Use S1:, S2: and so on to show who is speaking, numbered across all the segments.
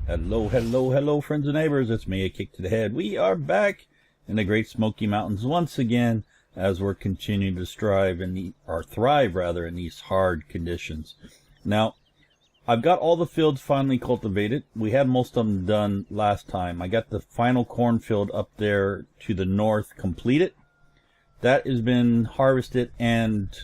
S1: Hello, friends and neighbors. It's me, Akiic to the head. We are back in the Great Smoky Mountains once again as we're continuing to thrive in these hard conditions. Now, I've got all the fields finally cultivated. We had most of them done last time. I got the final cornfield up there to the north completed. That has been harvested and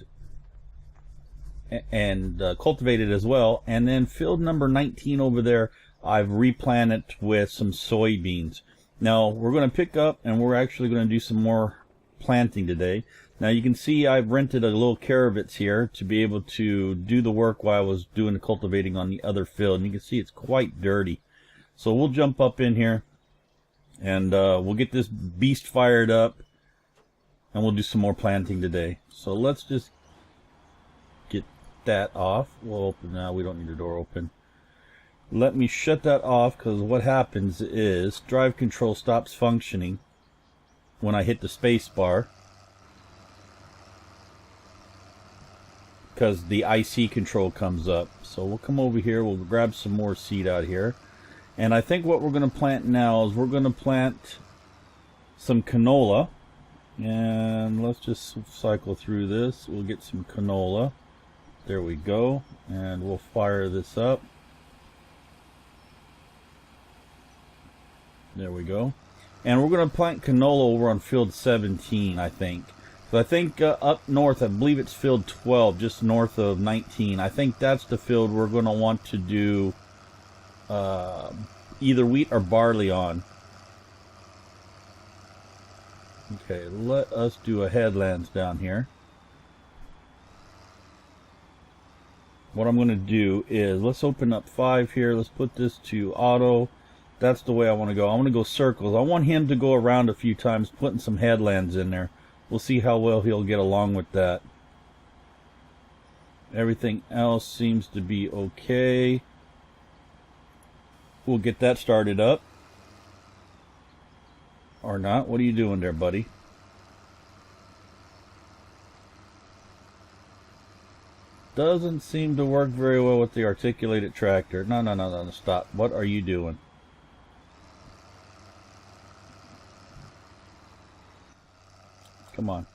S1: cultivated as well. And then field number 19 over there, I've replanted with some soybeans. Now we're going to pick up and we're actually going to do some more planting today. Now you can see I've rented a little caravans here to be able to do the work while I was doing the cultivating on the other field. And you can see it's quite dirty. So we'll jump up in here and we'll get this beast fired up and we'll do some more planting today. So let's just get that off. We'll open now. We don't need the door open. Let me shut that off, because what happens is drive control stops functioning when I hit the space bar, because the IC control comes up. So we'll come over here, we'll grab some more seed out here, and I think what we're going to plant now is we're going to plant some canola. And let's just cycle through this. We'll get some canola. There we go, and we'll fire this up. There we go. And we're going to plant canola over on field 17, I think. So I think up north, I believe it's field 12, just north of 19. I think that's the field we're going to want to do either wheat or barley on. Okay, let us do a headlands down here. What I'm going to do is, let's open up 5 here. Let's put this to auto. That's the way I want to go. I want to go circles. I want him to go around a few times, putting some headlands in there. We'll see how well he'll get along with that. Everything else seems to be okay. We'll get that started up. Or not. What are you doing there, buddy? Doesn't seem to work very well with the articulated tractor. No, stop. What are you doing? Come on.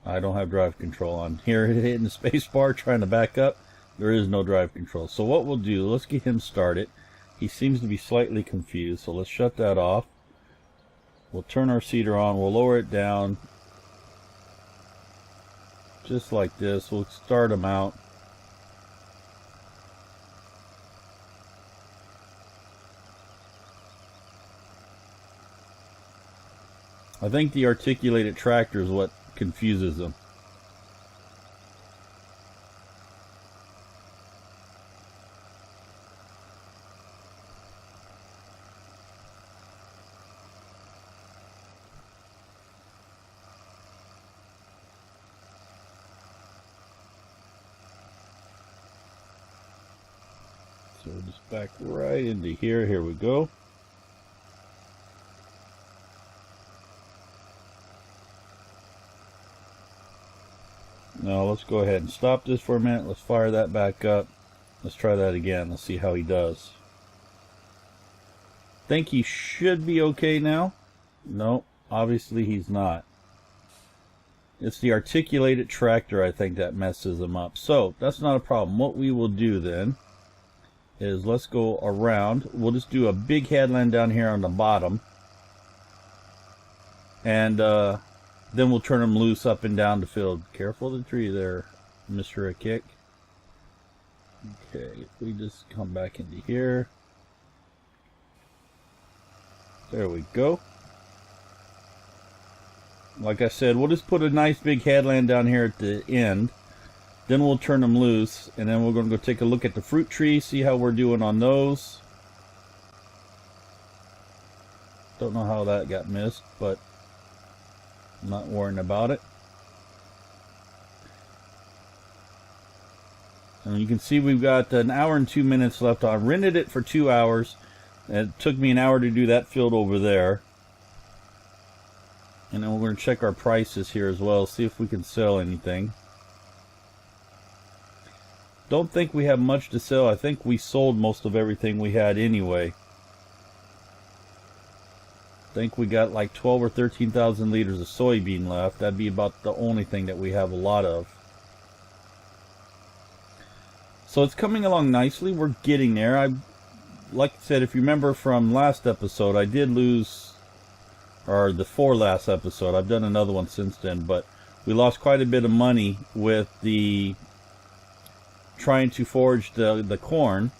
S1: I don't have drive control on. Here, hitting the space bar, trying to back up. There is no drive control. So what we'll do, let's get him started. He seems to be slightly confused, so let's shut that off. We'll turn our seeder on. We'll lower it down. Just like this. We'll start him out. I think the articulated tractor is what confuses them. So just back right into here. Here we go. Now let's go ahead and stop this for a minute. Let's fire that back up. Let's try that again. Let's see how he does. Think he should be okay now. No, obviously he's not. It's the articulated tractor, I think, that messes him up. So that's not a problem. What we will do then is let's go around. We'll just do a big headland down here on the bottom. And then we'll turn him loose up and down the field. Careful of the tree there, Mr. Akiic. Okay, if we just come back into here. There we go. Like I said, we'll just put a nice big headland down here at the end. Then we'll turn them loose, and then we're going to go take a look at the fruit trees, see how we're doing on those. Don't know how that got missed, but I'm not worrying about it. And you can see we've got an hour and 2 minutes left. I rented it for 2 hours. And it took me an hour to do that field over there. And then we're going to check our prices here as well, see if we can sell anything. Don't think we have much to sell. I think we sold most of everything we had anyway. I think we got like 12 or 13,000 liters of soybean left. That'd be about the only thing that we have a lot of. So it's coming along nicely. We're getting there. Like I said, if you remember from last episode, I did lose, or the last episode. I've done another one since then, but we lost quite a bit of money with the trying to forage the corn,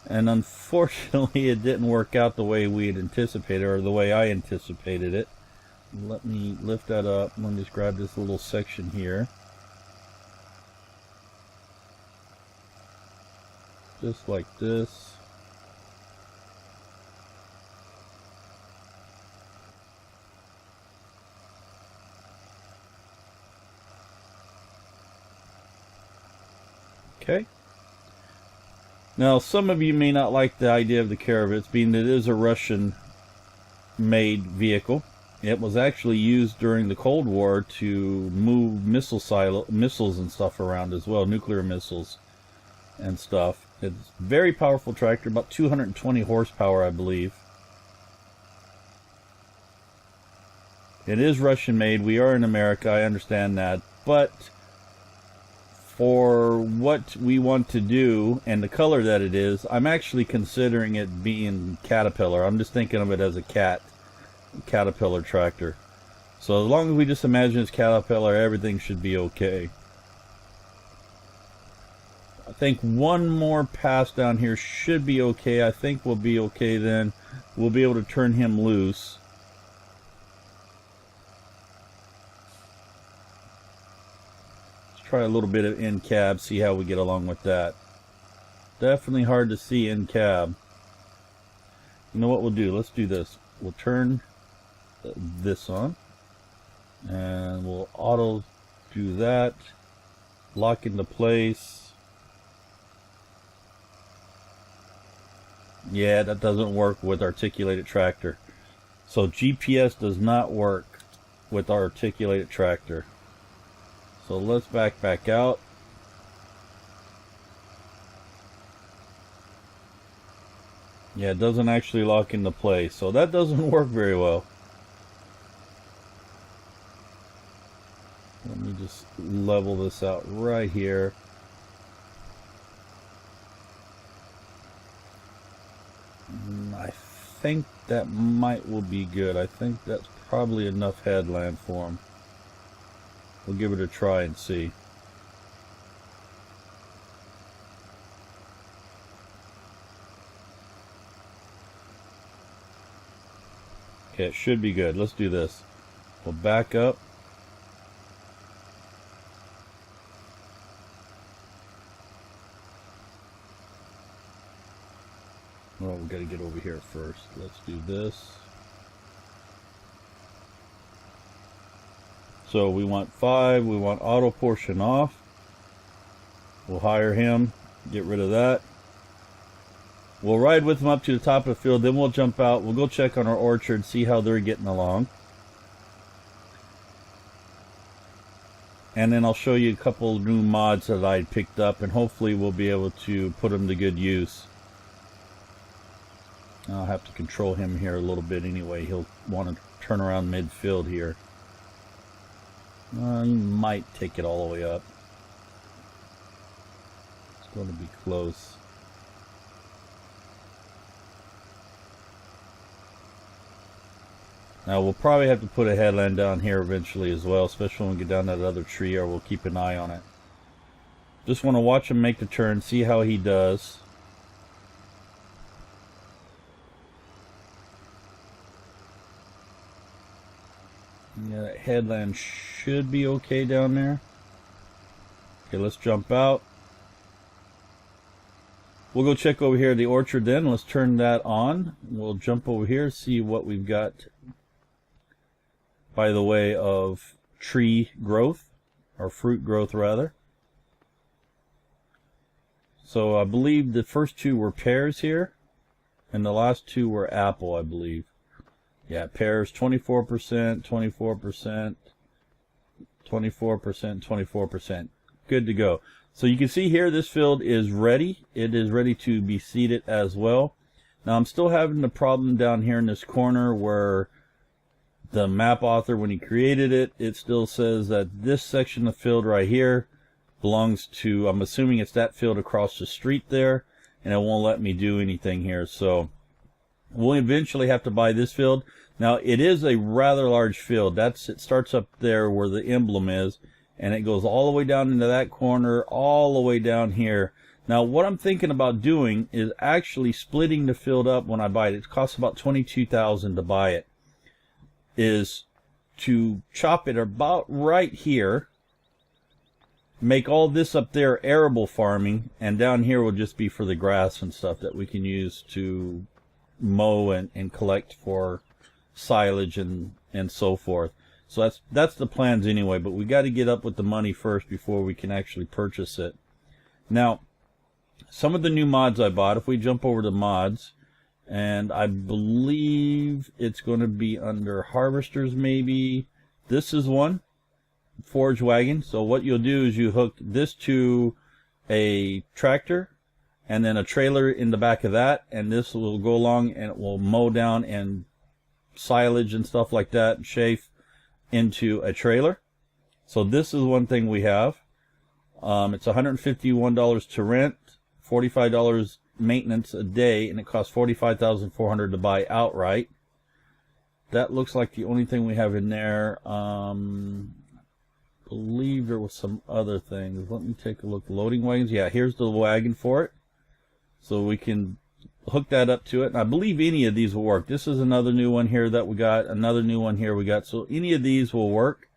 S1: and unfortunately it didn't work out the way we had anticipated, or the way I anticipated it. Let me lift that up. Let me just grab this little section here. Just like this. Okay. Now, some of you may not like the idea of the Caravits, being that it is a Russian-made vehicle. It was actually used during the Cold War to move missiles and stuff around as well, nuclear missiles and stuff. It's a very powerful tractor, about 220 horsepower, I believe. It is Russian-made. We are in America, I understand that, but for what we want to do and the color that it is, I'm actually considering it being Caterpillar. I'm just thinking of it as a Caterpillar tractor. So as long as we just imagine it's Caterpillar, everything should be okay. I think one more pass down here should be okay. I think we'll be okay then. We'll be able to turn him loose. Let's try a little bit of in cab, see how we get along with that. Definitely hard to see in cab. You know what we'll do? Let's do this. We'll turn this on, and we'll auto do that. Lock into place. Yeah, that doesn't work with articulated tractor. So GPS does not work with our articulated tractor. So let's back out. Yeah, it doesn't actually lock into place. So that doesn't work very well. Let me just level this out right here. I think that will be good. I think that's probably enough headland for him. We'll give it a try and see. Okay, it should be good. Let's do this. We'll back up. Well, we've got to get over here first. Let's do this. So we want 5. We want auto portion off. We'll hire him. Get rid of that. We'll ride with him up to the top of the field. Then we'll jump out. We'll go check on our orchard, see how they're getting along. And then I'll show you a couple new mods that I picked up, and hopefully we'll be able to put them to good use. I'll have to control him here a little bit anyway. He'll want to turn around midfield here. He might take it all the way up. It's going to be close. Now we'll probably have to put a headland down here eventually as well, especially when we get down that other tree, or we'll keep an eye on it. Just want to watch him make the turn, see how he does. Yeah, that headland should be okay down there. Okay, let's jump out. We'll go check over here at the orchard then. Let's turn that on. We'll jump over here, see what we've got by the way of tree growth, or fruit growth rather. So I believe the first 2 were pears here, and the last 2 were apple, I believe. Yeah, pears 24%, 24%, 24%, 24%. Good to go. So you can see here this field is ready. It is ready to be seeded as well. Now I'm still having the problem down here in this corner where the map author, when he created it, it still says that this section of field right here belongs to, I'm assuming it's that field across the street there, and it won't let me do anything here. So we'll eventually have to buy this field. Now it is a rather large field. It starts up there where the emblem is, and it goes all the way down into that corner, all the way down here. Now what I'm thinking about doing is actually splitting the field up when I buy it. It costs about $22,000 to buy it. Is to chop it about right here, make all this up there arable farming, and down here will just be for the grass and stuff that we can use to mow and collect for silage and so forth. So that's the plans anyway, but we got to get up with the money first before we can actually purchase it. Now, some of the new mods I bought, if we jump over to mods, and I believe it's going to be under harvesters maybe. This is one. Forage wagon. So what you'll do is you hook this to a tractor and then a trailer in the back of that, and this will go along and it will mow down and silage and stuff like that, chaff into a trailer. So this is one thing we have. It's $151 to rent, $45 maintenance a day, and it costs $45,400 to buy outright. That looks like the only thing we have in there. Believe there was some other things. Let me take a look. Loading wagons. Yeah, here's the wagon for it. So we can hook that up to it. And I believe any of these will work. This is another new one here that we got. Another new one here we got. So any of these will work.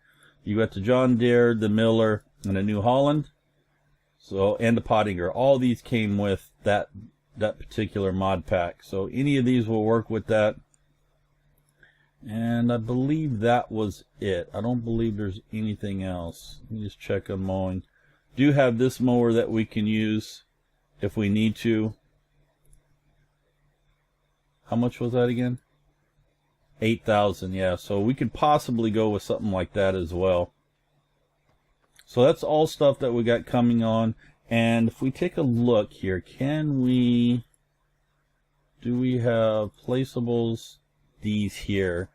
S1: You got the John Deere, the Miller, and the New Holland. So, and the Pottinger. All these came with that particular mod pack. So any of these will work with that. And I believe that was it. I don't believe there's anything else. Let me just check on mowing. Do have this mower that we can use if we need to. How much was that again? 8,000, yeah. So we could possibly go with something like that as well. So that's all stuff that we got coming on. And if we take a look here, do we have placeables? These here,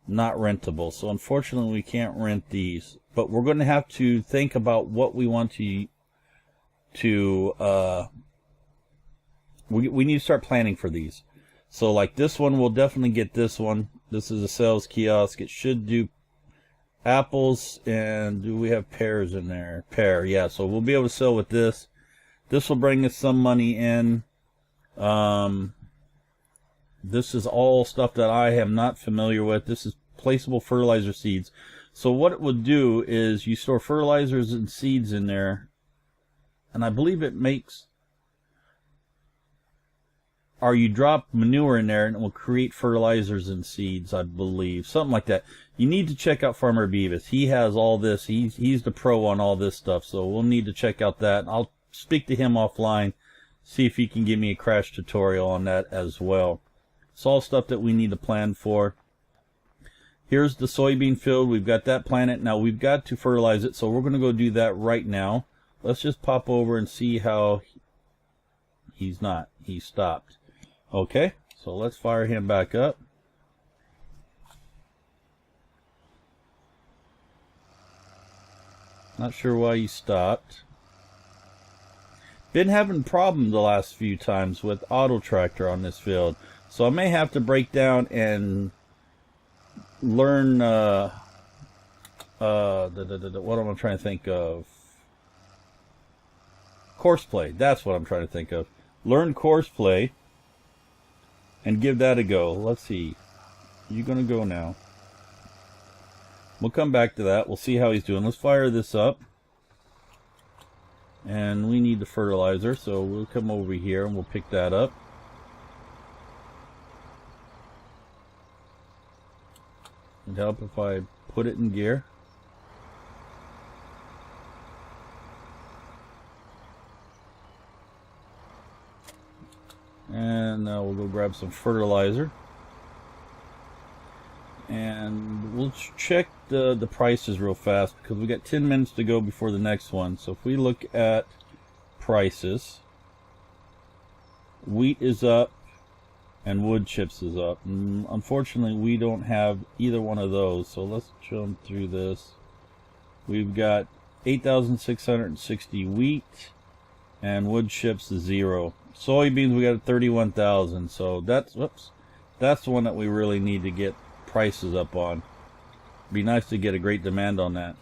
S1: not rentable. So unfortunately we can't rent these, but we're going to have to think about what we want to we need to start planning for these. So like this one, we'll definitely get this one. This is a sales kiosk. It should do apples, and do we have pears in there? Pear, yeah. So we'll be able to sell with this. This will bring us some money in. This is all stuff that I am not familiar with. This is placeable fertilizer seeds. So what it would do is you store fertilizers and seeds in there, and I believe it makes, or you drop manure in there and it will create fertilizers and seeds, I believe. Something like that. You need to check out Farmer Beavis. He has all this. He's the pro on all this stuff, so we'll need to check out that. I'll speak to him offline, see if he can give me a crash tutorial on that as well. It's all stuff that we need to plan for. Here's the soybean field. We've got that planted. Now we've got to fertilize it, so we're going to go do that right now. Let's just pop over and see how he's not. He stopped. Okay, so let's fire him back up. Not sure why he stopped. Been having problems the last few times with auto tractor on this field. So I may have to break down and learn what am I trying to think of? Courseplay. That's what I'm trying to think of. Learn Courseplay and give that a go. Let's see. You're going to go now. We'll come back to that. We'll see how he's doing. Let's fire this up. And we need the fertilizer, so we'll come over here and we'll pick that up. It'd help if I put it in gear. And now we'll go grab some fertilizer. And we'll check the prices real fast because we got 10 minutes to go before the next one. So if we look at prices, wheat is up and wood chips is up. Unfortunately, we don't have either one of those, so let's jump through this. We've got 8,660 wheat, and wood chips is 0. Soybeans, we got 31,000, so that's the one that we really need to get prices up on. Be nice to get a great demand on that.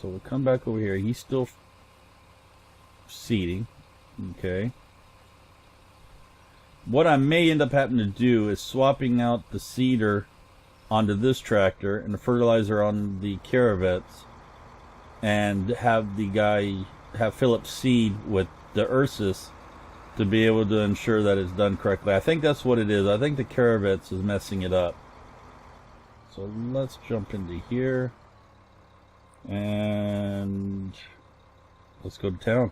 S1: So we'll come back over here. He's still seeding. Okay. What I may end up having to do is swapping out the seeder onto this tractor and the fertilizer on the caravets, and have the guy Philip seed with the Ursus to be able to ensure that it's done correctly. I think that's what it is. I think the caravets is messing it up. So let's jump into here and let's go to town.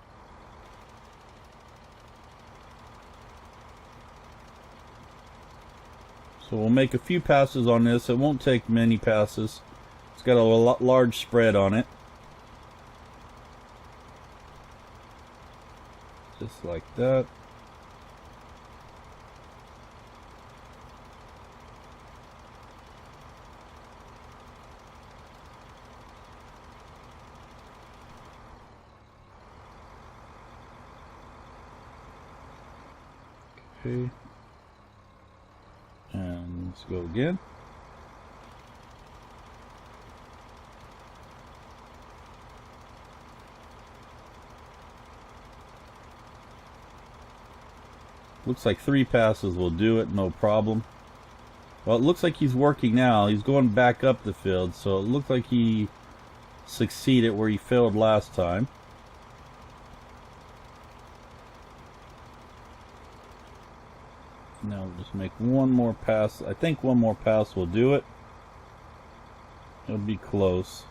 S1: So we'll make a few passes on this. It won't take many passes. It's got a large spread on it. Just like that. Okay. And let's go again. Looks like 3 passes will do it, no problem. Well, it looks like he's working now. He's going back up the field, so it looks like he succeeded where he failed last time. Now we'll just make one more pass. I think one more pass will do it. It'll be close.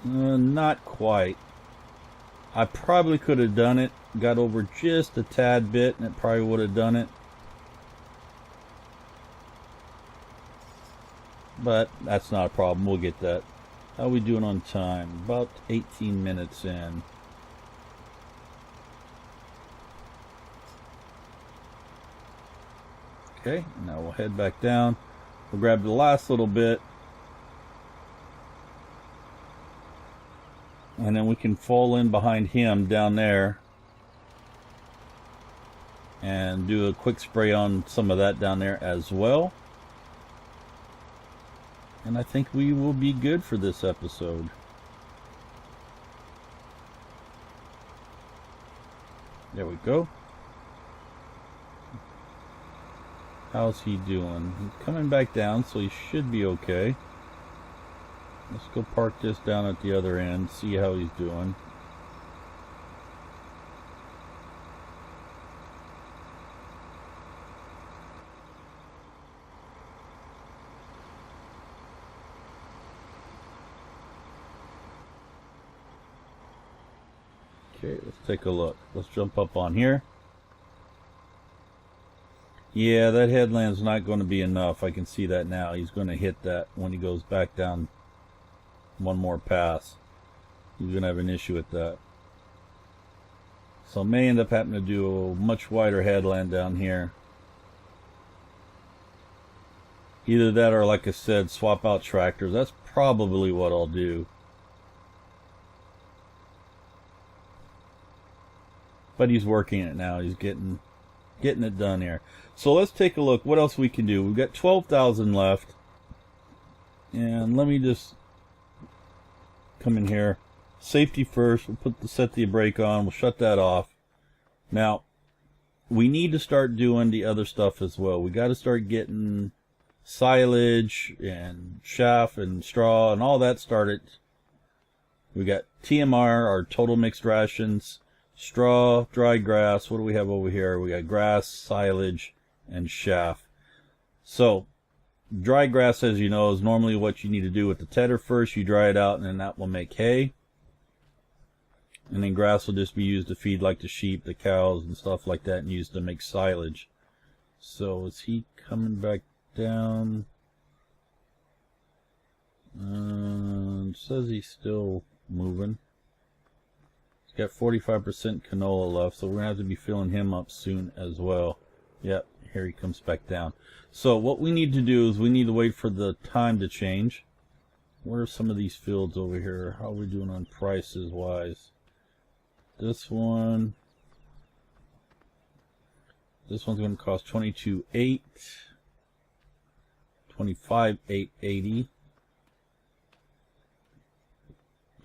S1: Not quite. I probably could have done it. Got over just a tad bit and it probably would have done it. But that's not a problem. We'll get that. How are we doing on time? About 18 minutes in. Okay, now we'll head back down. We'll grab the last little bit. And then we can fall in behind him down there. And do a quick spray on some of that down there as well. And I think we will be good for this episode. There we go. How's he doing? He's coming back down, so he should be okay. Let's go park this down at the other end, see how he's doing. Okay, let's take a look. Let's jump up on here. Yeah, that headland's not going to be enough. I can see that now. He's going to hit that when he goes back down one more pass. He's going to have an issue with that. So may end up having to do a much wider headland down here. Either that or, like I said, swap out tractors. That's probably what I'll do. But he's working it now. He's getting it done here. So let's take a look what else we can do. We've got 12,000 left. And let me just come in here. Safety first. We'll set the brake on. We'll shut that off. Now, we need to start doing the other stuff as well. We got to start getting silage and chaff and straw and all that started. We got TMR, our total mixed rations, straw, dry grass. What do we have over here? We got grass, silage, and chaff. So, dry grass, as you know, is normally what you need to do with the tedder first. You dry it out, and then that will make hay. And then grass will just be used to feed like the sheep, the cows, and stuff like that, and used to make silage. So, is he coming back down? It says he's still moving. Got 45% canola left, so we're going to have to be filling him up soon as well. Yep, here he comes back down. So what we need to do is we need to wait for the time to change. Where are some of these fields over here? How are we doing on prices wise? This one's going to cost $22,800, $25,880.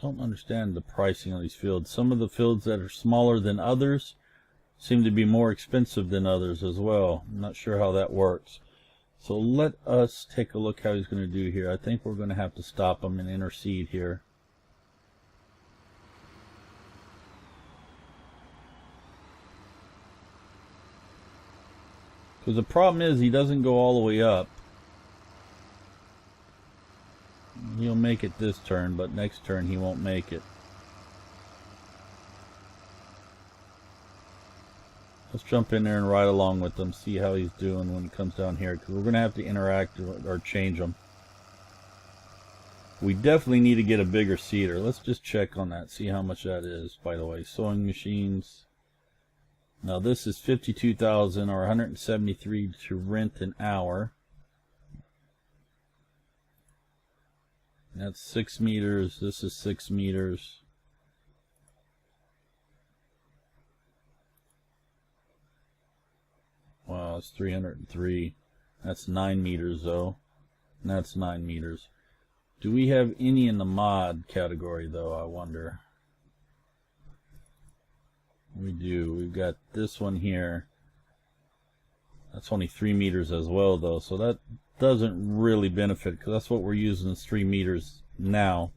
S1: Don't understand the pricing on these fields. Some of the fields that are smaller than others seem to be more expensive than others as well. I'm not sure how that works. So let us take a look how he's going to do here. I think we're going to have to stop him and intercede here. Because the problem is he doesn't go all the way up. He'll make it this turn, but next turn he won't make it. Let's jump in there and ride along with him, see how he's doing when he comes down here, because we're going to have to interact or change him. We definitely need to get a bigger seeder. Let's just check on that, see how much that is. By the way, sowing machines. Now this is 52,000 or 173 to rent an hour. That's 6 meters. This is 6 meters. Wow, that's 303. That's 9 meters though. And that's 9 meters. Do we have any in the mod category though, I wonder? We do. We've got this one here. That's only 3 meters as well though, so that doesn't really benefit, because that's what we're using is 3 meters now.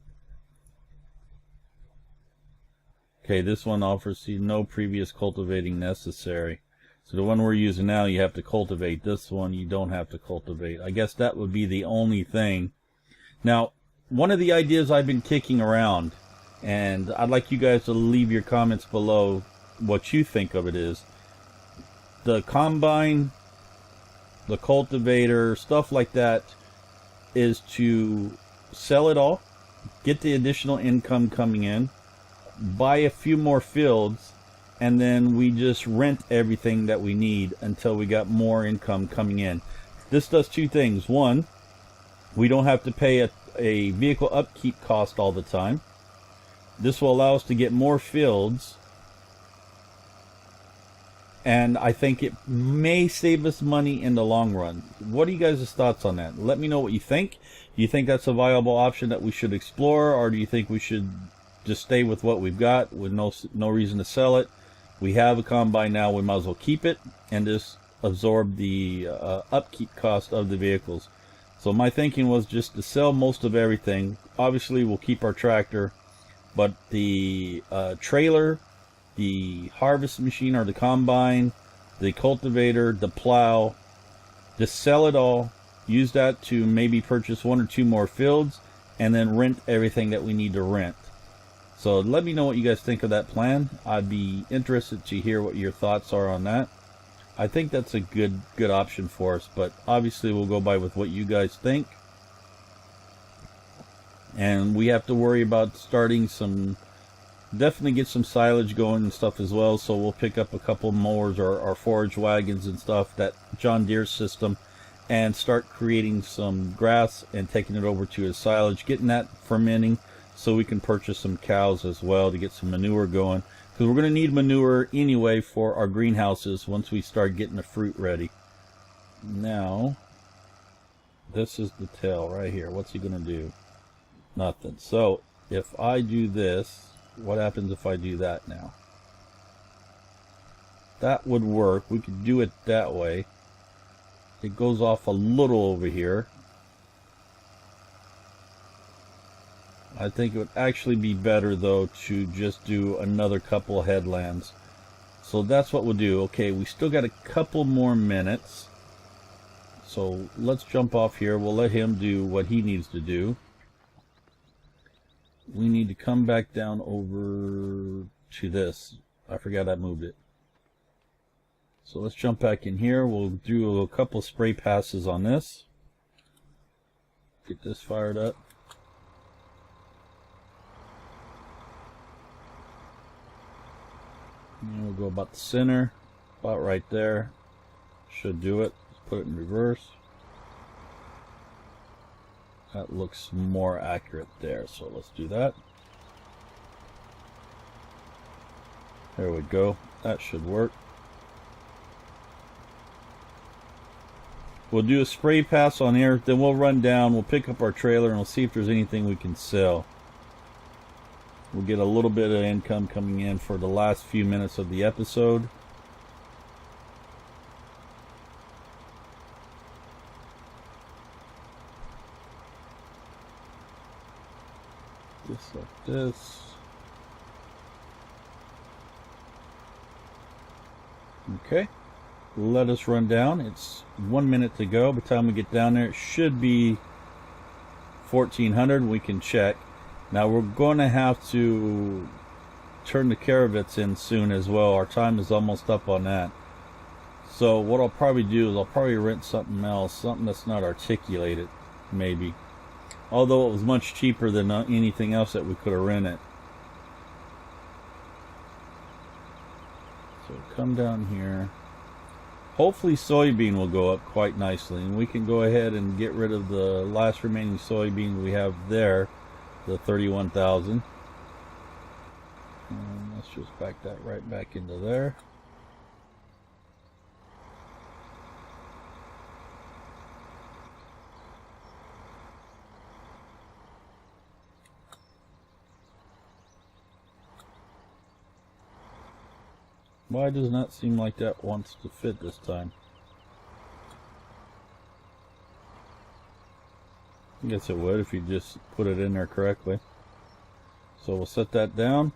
S1: Okay, this one offers no previous cultivating necessary. So the one we're using now, you have to cultivate. This one, you don't have to cultivate. I guess that would be the only thing. Now, one of the ideas I've been kicking around, and I'd like you guys to leave your comments below what you think of it, is the combine, the cultivator, stuff like that, is to sell it all, get the additional income coming in, buy a few more fields, and then we just rent everything that we need until we got more income coming in. This does two things. One, we don't have to pay a vehicle upkeep cost all the time. This will allow us to get more fields, and I think it may save us money in the long run. What are you guys' thoughts on that? Let me know what you think. Do you think that's a viable option that we should explore, or do you think we should just stay with what we've got with no reason to sell it? We have a combine now, we might as well keep it and just absorb the upkeep cost of the vehicles. So my thinking was just to sell most of everything. Obviously we'll keep our tractor, but the trailer, the harvest machine or the combine, the cultivator, the plow, just sell it all, use that to maybe purchase 1 or 2 more fields, and then rent everything that we need to rent. So let me know what you guys think of that plan. I'd be interested to hear what your thoughts are on that. I think that's a good option for us, but obviously we'll go by with what you guys think. And we have to worry about starting definitely get some silage going and stuff as well, so we'll pick up a couple mowers or forage wagons and stuff, that John Deere system, and start creating some grass and taking it over to his silage, getting that fermenting, so we can purchase some cows as well to get some manure going, because we're going to need manure anyway for our greenhouses once we start getting the fruit ready. Now, this is the tail right here. What's he going to do? Nothing. So if I do this, what happens if I do that now? That would work. We could do it that way. It goes off a little over here. I think it would actually be better though to just do another couple of headlands. So that's what we'll do. Okay, we still got a couple more minutes. So let's jump off here. We'll let him do what he needs to do. We need to come back down over to this. I forgot I moved it. So let's jump back in here. We'll do a couple spray passes on this. Get this fired up. And we'll go about the center, about right there. Should do it. Let's put it in reverse. That looks more accurate there, so let's do that. There we go. That should work. We'll do a spray pass on here, then we'll run down, we'll pick up our trailer, and we'll see if there's anything we can sell. We'll get a little bit of income coming in for the last few minutes of the episode. Just like this. Okay. Let us run down. It's 1 minute to go. By the time we get down there, it should be 1400. We can check. Now we're going to have to turn the caravets in soon as well. Our time is almost up on that. So what I'll probably do is I'll probably rent something else, something that's not articulated, maybe. Although it was much cheaper than anything else that we could have rented. So come down here. Hopefully soybean will go up quite nicely, and we can go ahead and get rid of the last remaining soybean we have there, the 31,000. And let's just back that right back into there. Why does not seem like that wants to fit this time? I guess it would if you just put it in there correctly. So we'll set that down,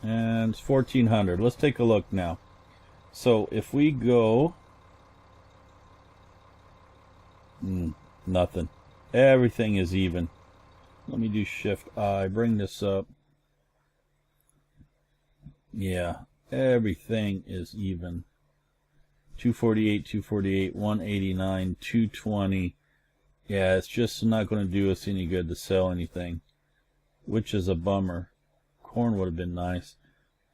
S1: and it's 1400. Let's take a look now. So if we go, nothing. Everything is even. Let me do Shift I, bring this up. Yeah. Everything is even. 248, 248, 189, 220. Yeah, it's just not going to do us any good to sell anything, which is a bummer. Corn would have been nice.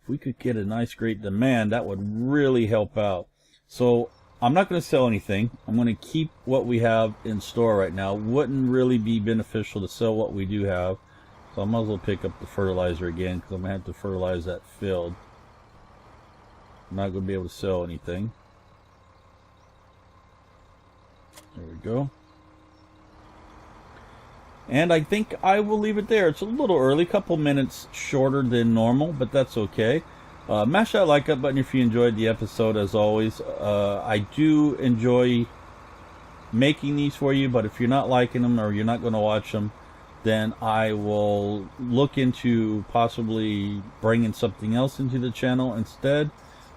S1: If we could get a nice great demand, that would really help out. So I'm not going to sell anything. I'm going to keep what we have in store right now. Wouldn't really be beneficial to sell what we do have. So I might as well pick up the fertilizer again, because I'm going to have to fertilize that field. I'm not going to be able to sell anything. There we go. And I think I will leave it there. It's a little early, a couple minutes shorter than normal, but that's okay. Mash that like up button if you enjoyed the episode, as always. I do enjoy making these for you, but if you're not liking them or you're not going to watch them, then I will look into possibly bringing something else into the channel instead.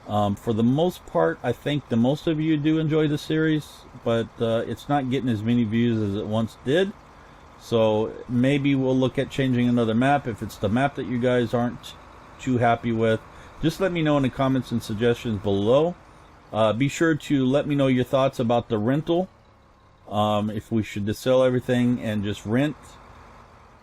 S1: For the most part, I think the most of you do enjoy the series, but it's not getting as many views as it once did. So maybe we'll look at changing another map. If it's the map that you guys aren't too happy with, just let me know in the comments and suggestions below. Be sure to let me know your thoughts about the rental. If we should just sell everything and just rent.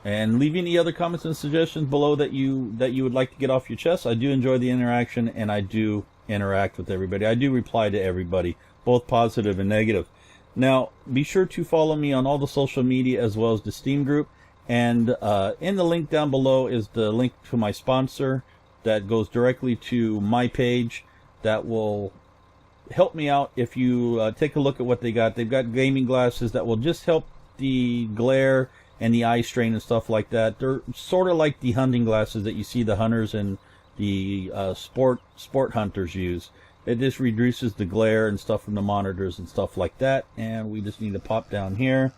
S1: And leave any other comments and suggestions below that you would like to get off your chest. I do enjoy the interaction, and I do interact with everybody. I do reply to everybody, both positive and negative. Now, be sure to follow me on all the social media as well as the Steam group. And in the link down below is the link to my sponsor that goes directly to my page. That will help me out if you take a look at what they got. They've got gaming glasses that will just help the glare and the eye strain and stuff like that. They're sort of like the hunting glasses that you see the hunters and the sport hunters use. It just reduces the glare and stuff from the monitors and stuff like that. And we just need to pop down here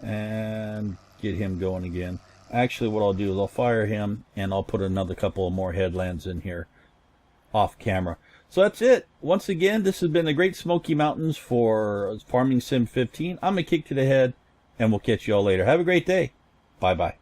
S1: and get him going again. Actually, what I'll do is I'll fire him and I'll put another couple of more headlands in here off camera. So that's it. Once again, this has been the Great Smoky Mountains for Farming Sim 15. I'm Akiic ToDaHead, and we'll catch you all later. Have a great day. Bye-bye.